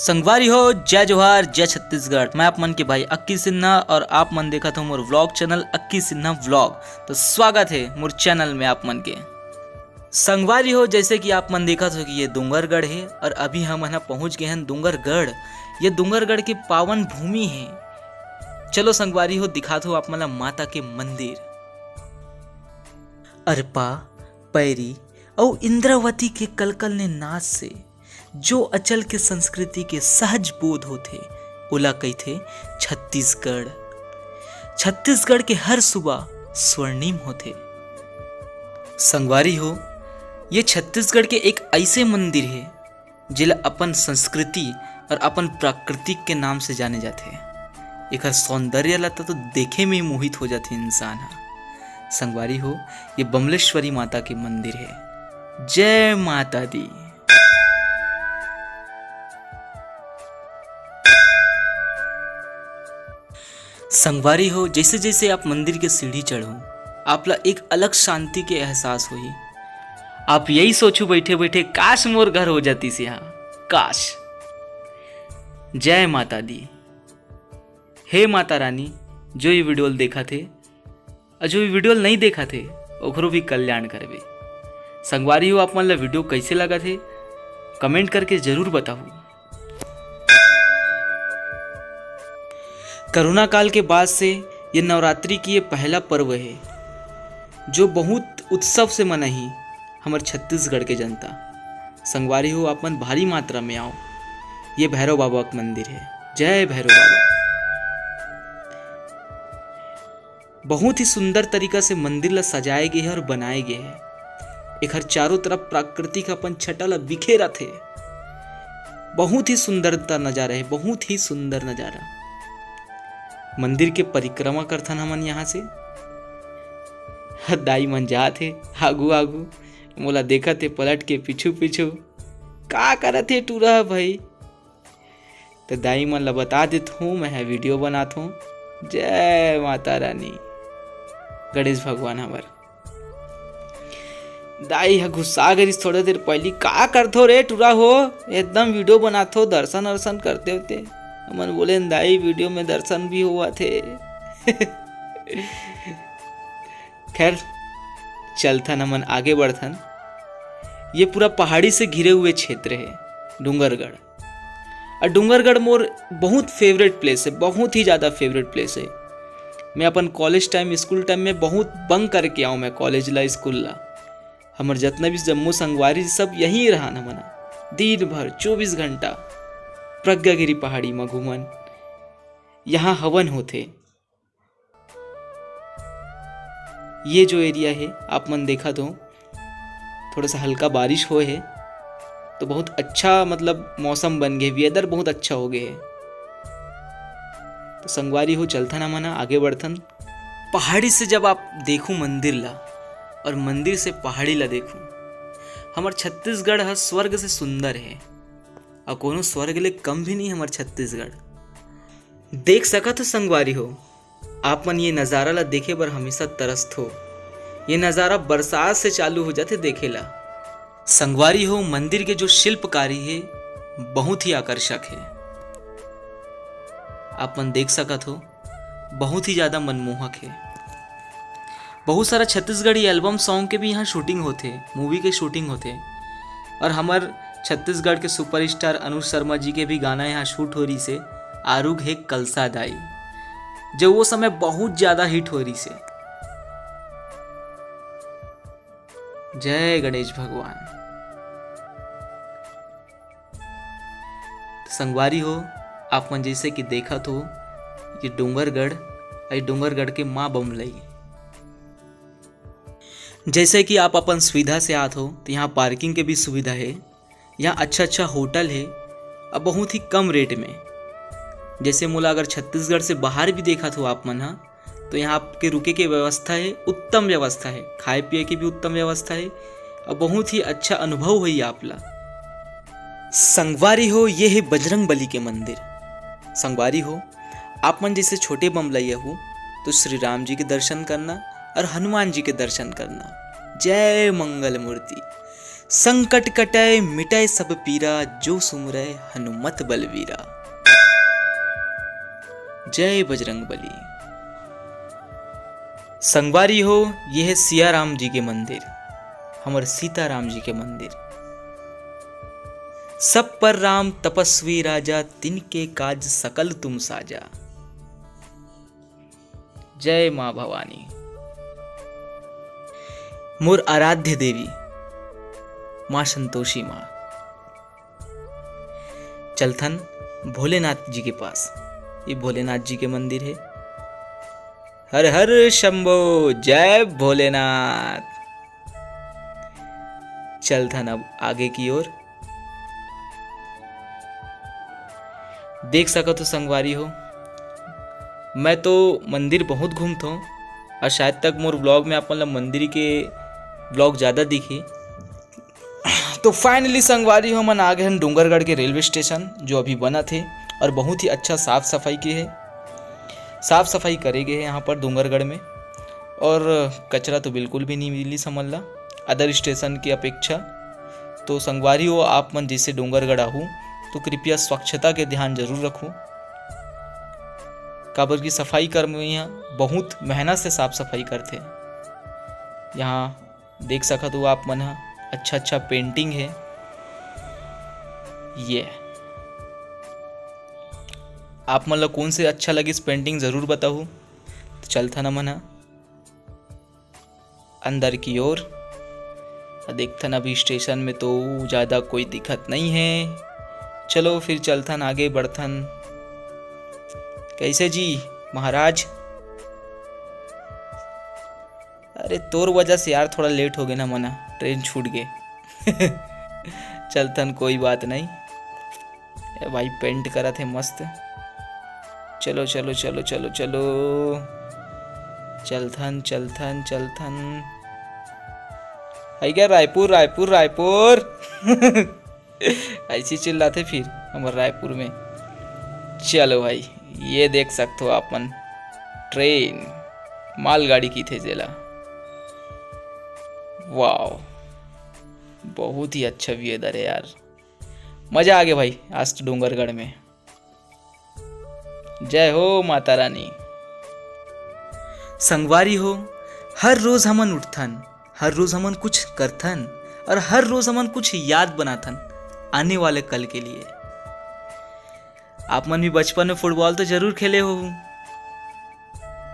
संगवारी हो, जय जोहार, जय छत्तीसगढ़। मैं आप मन के भाई अक्की सिन्हा और आप मन देखा था मोर व्लॉग चैनल अक्की सिन्हा व्लॉग। तो स्वागत है मोर चैनल में आप मन के। संगवारी हो, जैसे कि आप मन देखा था कि ये डूंगरगढ़ है और अभी हम यहाँ पहुँच गए हैं डूंगरगढ़। ये डूंगरगढ़ की पावन भूमि है। चलो संगवारी हो, दिखा दो आप मला माता के मंदिर। अरपा पैरी और इंद्रावती के कलकल ने नाच से जो अचल के संस्कृति के सहज बोध होते ओला कहते छत्तीसगढ़। छत्तीसगढ़ के हर सुबह स्वर्णिम होते। संगवारी हो, ये छत्तीसगढ़ के एक ऐसे मंदिर है जिला अपन संस्कृति और अपन प्राकृतिक के नाम से जाने जाते हैं। एक सौंदर्य लता तो देखे में ही मोहित हो जाते इंसान। संगवारी हो, ये बमलेश्वरी माता के मंदिर है। जय माता दी। संगवारी हो, जैसे जैसे आप मंदिर के सीढ़ी चढ़ो आपला एक अलग शांति के एहसास हुई। आप यही सोचो बैठे बैठे, काश मोर घर हो जाती से यहाँ, काश। जय माता दी। हे माता रानी, जो ये वीडियो देखा थे और जो ये वीडियो नहीं देखा थे ओकरो भी कल्याण करबे। संगवारी हो, आप मन ला वीडियो कैसे लगा थे कमेंट करके जरूर बताओ। कोरोना काल के बाद से ये नवरात्रि की ये पहला पर्व है जो बहुत उत्सव से मनाही हमारे छत्तीसगढ़ के जनता। संगवारी हो, आप मन भारी मात्रा में आओ। ये भैरव बाबा का मंदिर है। जय भैरव बाबा। बहुत ही सुंदर तरीका से मंदिर ला सजाए गए हैं और बनाए गए हैं। एक हर चारों तरफ प्राकृतिक अपन छटा ला बिखेरा थे। बहुत ही सुंदरता नजारा है, बहुत ही सुंदर नजारा। मंदिर के परिक्रमा करथन हमन यहाँ से। दाई मन जात है आगू आगू, मोला देखा थे पलट के पीछू पीछू का करत है टूरा भाई। तो दाई मन ला बता देत हूँ, मैं वीडियो बनात हूँ। जय माता रानी, गणेश भगवान हमार। दाई हा गुस्सा गरिस थोड़ा देर पहली, का करथो रे टूरा हो, एकदम वीडियो बनाथो, दर्शन वर्शन करते होते। हमन बोले दाई वीडियो में दर्शन भी हुआ थे। खैर चलथन हमन आगे बढ़थन। ये पूरा पहाड़ी से घिरे हुए क्षेत्र है डूंगरगढ़। और डूंगरगढ़ मोर बहुत फेवरेट प्लेस है, बहुत ही ज़्यादा फेवरेट प्लेस है। मैं अपन कॉलेज टाइम स्कूल टाइम में बहुत बंक करके आऊँ, मैं कॉलेज ला स्कूल ला। हमार जितना भी जम्मू संगवारी सब यहीं रहा न मना, दिन भर 24 घंटा प्रज्ञागिरी पहाड़ी में घूमन। यहाँ हवन होते। ये जो एरिया है आप मन देखा तो थोड़ा सा हल्का बारिश हो है तो बहुत अच्छा, मतलब मौसम बन गए, वेदर बहुत अच्छा हो गए है। तो संगवारी हो, चलथन हमन आगे बढ़थन। पहाड़ी से जब आप देखो मंदिर ला और मंदिर से पहाड़ी ला देखो, हमार छत्तीसगढ़ हर स्वर्ग से सुंदर है और कोनो स्वर्ग ले कम भी नहीं हमार छत्तीसगढ़। देख सका तो संगवारी हो, आप मन ये नज़ारा ला देखे बर हमेशा तरसत हो। ये नज़ारा बरसात से चालू हो जाते देखेला। संगवारी हो, मंदिर के जो शिल्पकारी है बहुत ही आकर्षक है। आप मन देख सकत हो, बहुत ही ज़्यादा मनमोहक है। बहुत सारा छत्तीसगढ़ी एल्बम सॉन्ग के भी यहाँ शूटिंग होते, मूवी के शूटिंग होते। और हमार छत्तीसगढ़ के सुपरस्टार अनुज शर्मा जी के भी गाना यहाँ शूट हो रही से। आरुग है कलसा दाई, जो वो समय बहुत ज्यादा हिट हो रही से। जय गणेश भगवान। संगवारी हो, आप मन जैसे कि देखा तो ये डूंगरगढ़, डूंगरगढ़ के माँ बमलई। जैसे कि आप अपन सुविधा से आते हो तो यहाँ पार्किंग के भी सुविधा है। यहाँ अच्छा अच्छा होटल है और बहुत ही कम रेट में। जैसे मोला अगर छत्तीसगढ़ से बाहर भी देखा तो आप मन तो यहाँ आपके रुके के व्यवस्था है, उत्तम व्यवस्था है, खाए पिए की भी उत्तम व्यवस्था है और बहुत ही अच्छा अनुभव हुई आपला। संगवारी हो, ये है बजरंग बली के मंदिर। संगवारी हो, आप मन जैसे छोटे बमलैया हो तो श्री राम जी के दर्शन करना और हनुमान जी के दर्शन करना। जय मंगल मूर्ति। संकट कटय मिटय सब पीरा, जो सुमरय हनुमत बलवीरा। जय बजरंग बली। संगवारी हो, यह है सिया राम जी के मंदिर, हमर सीता राम जी के मंदिर। सब पर राम तपस्वी राजा, तिनके काज सकल तुम साजा। जय मां भवानी। मोर आराध्य देवी मां संतोषी मां। चलथन भोलेनाथ जी के पास, ये भोलेनाथ जी के मंदिर है। हर हर शंभो, जय भोलेनाथ। चलथन अब आगे की ओर। देख सको तो संगवारी हो, मैं तो मंदिर बहुत घूमता हूँ और शायद तक मोर ब्लॉग में आप मतलब मंदिर के ब्लॉग ज़्यादा दिखी। तो फाइनली संगवारी हो, मन आ गए हैं डूंगरगढ़ के रेलवे स्टेशन, जो अभी बना थे और बहुत ही अच्छा साफ़ सफाई की है। साफ़ सफाई करे गए हैं यहाँ पर डूंगरगढ़ में, और कचरा तो बिल्कुल भी नहीं मिली समझ ला अदर स्टेशन की अपेक्षा। तो संगवारी हो, आप मन जैसे डूंगरगढ़ आहू तो कृपया स्वच्छता के ध्यान जरूर रखो। काबर की सफाई कर्मी यहाँ बहुत मेहनत से साफ सफाई करते। यहाँ देख सकत हो आप मन, अच्छा अच्छा पेंटिंग है। ये आप मन ला कौन से अच्छा लगे इस पेंटिंग जरूर बताओ। तो चलता न मन अंदर की ओर। देखता न अभी स्टेशन में तो ज़्यादा कोई दिक्कत नहीं है। चलो फिर चलथन आगे बढ़थन। कैसे जी महाराज? अरे तोर वजह से यार थोड़ा लेट हो गया ना मना, ट्रेन छूट गए। चलथन कोई बात नहीं भाई, पेंट करा थे मस्त। चलो चलो चलो चलो चलो, चलथन चलथन चलथन। है क्या रायपुर रायपुर रायपुर। ऐसी चिल्लाते फिर हमारे रायपुर में। चलो भाई, ये देख सकते हो आप मन, ट्रेन मालगाड़ी की थे जेला। वाह, बहुत ही अच्छा वेदर है यार, मजा आ गया भाई आज तो डूंगरगढ़ में। जय हो माता रानी। संगवारी हो, हर रोज हमन उठथन, हर रोज हमन कुछ करथन और हर रोज हमन कुछ याद बनाथन आने वाले कल के लिए। आप मन भी बचपन में फुटबॉल तो जरूर खेले हो।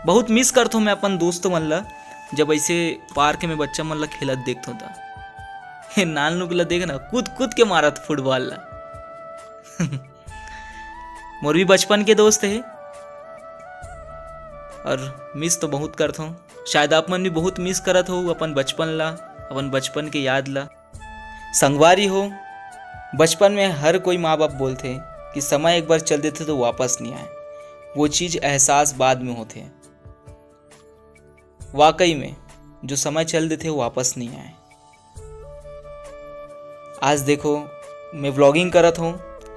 बहुत मिस करता हूँ मैं अपन दोस्तों मन ला, जब ऐसे पार्क में बच्चा मन ला खेलत देखता हूँ था। नान लोग ला देख ना, कूद कूद के मारत फुटबॉल ला। मोर भी बचपन के दोस्त है और मिस तो बहुत करता हूँ। शायद आप मन भी बहुत मिस करत हो अपन बचपन ला, अपन बचपन के याद ला। संगवारी हो, बचपन में हर कोई माँ बाप बोलते कि समय एक बार चल देते तो वापस नहीं आए, वो चीज़ एहसास बाद में होते। वाकई में जो समय चल देते वो वापस नहीं आए। आज देखो मैं व्लॉगिंग करत हूँ,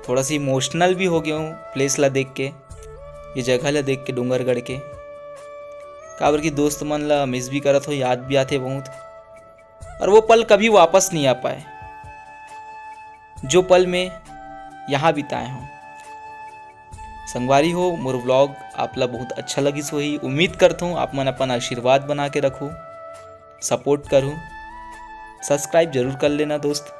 थोड़ा सी इमोशनल भी हो गया हूँ प्लेस ला देख के, ये जगह ला देख के डूंगरगढ़ के। काबर की दोस्त मन ला मिस भी करत हो, याद भी आते बहुत, और वो पल कभी वापस नहीं आ पाए जो पल में यहाँ बिताए हूँ। संगवारी हो, मोर व्लॉग आप ला बहुत अच्छा लगी सोही। उम्मीद करता हूँ आप मन अपन आशीर्वाद बना के रखो, सपोर्ट करूँ। सब्सक्राइब जरूर कर लेना दोस्त।